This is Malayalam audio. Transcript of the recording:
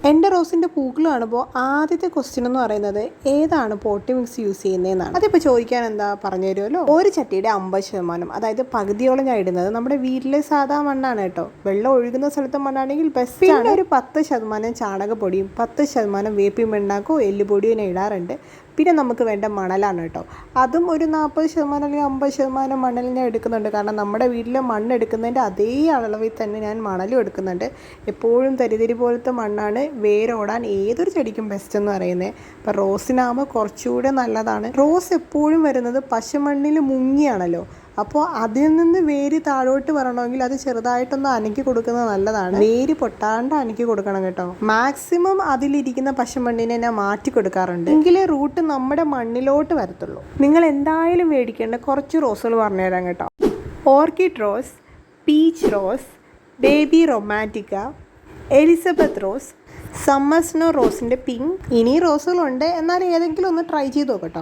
എൻ്റെ റോസിൻ്റെ പൂക്കൾ കാണുമ്പോൾ ആദ്യത്തെ ക്വസ്റ്റ്യൻ എന്ന് പറയുന്നത് ഏതാണ് പോട്ടി മിക്സ് യൂസ് ചെയ്യുന്നതെന്നാണ്. അതിപ്പോൾ ചോദിക്കാൻ എന്താ പറഞ്ഞു തരുമല്ലോ. ഒരു ചട്ടിയുടെ 50%, അതായത് പകുതിയോളം ഞാൻ ഇടുന്നത് നമ്മുടെ വീട്ടിലെ സാധാ മണ്ണാണ് കേട്ടോ. വെള്ളം ഒഴുകുന്ന സ്ഥലത്തെ മണ്ണാണെങ്കിൽ ബെസ്റ്റ് ആണ്. ഒരു 10% ചാണകപ്പൊടിയും 10% വേപ്പിൻ പിണ്ണാക്കോ എല്ലുപൊടിയോ ഞാൻ ഇടാറുണ്ട്. പിന്നെ നമുക്ക് വേണ്ട മണലാണ് കേട്ടോ. അതും ഒരു 40% അല്ലെങ്കിൽ 50% മണൽ ഞാൻ എടുക്കുന്നുണ്ട്. കാരണം നമ്മുടെ വീട്ടിലെ മണ്ണ് എടുക്കുന്നതിൻ്റെ അതേ അളവിൽ തന്നെ ഞാൻ മണലും എടുക്കുന്നുണ്ട്. എപ്പോഴും തരിതരി പോലത്തെ മണ്ണാണ് വേരോടാൻ ഏതൊരു ചെടിക്കും ബെസ്റ്റ് എന്ന് പറയുന്നത്. അപ്പോൾ റോസിനാകുമ്പോൾ കുറച്ചുകൂടെ നല്ലതാണ്. റോസ് എപ്പോഴും വരുന്നത് പശമണ്ണിൽ മുങ്ങിയാണല്ലോ. അപ്പോൾ അതിൽ നിന്ന് വേര് താഴോട്ട് വരണമെങ്കിൽ അത് ചെറുതായിട്ടൊന്ന് അനക്കി കൊടുക്കുന്നത് നല്ലതാണ്. വേര് പൊട്ടാണ്ട് അനക്കി കൊടുക്കണം കേട്ടോ. മാക്സിമം അതിലിരിക്കുന്ന പശമണ്ണിനെ ഞാൻ മാറ്റി കൊടുക്കാറുണ്ട്, എങ്കിലേ റൂട്ട് നമ്മുടെ മണ്ണിലോട്ട് വരത്തുള്ളൂ. നിങ്ങൾ എന്തായാലും മേടിക്കേണ്ട കുറച്ച് റോസുകൾ പറഞ്ഞുതരാം കേട്ടോ. Orchid rose, peach rose, baby romantica, Elizabeth rose, summer snow റോസിൻ്റെ പിങ്ക്. ഇനി റോസുകളുണ്ട്, എന്നാൽ ഏതെങ്കിലും ഒന്ന് ട്രൈ ചെയ്ത് നോക്കട്ടോ.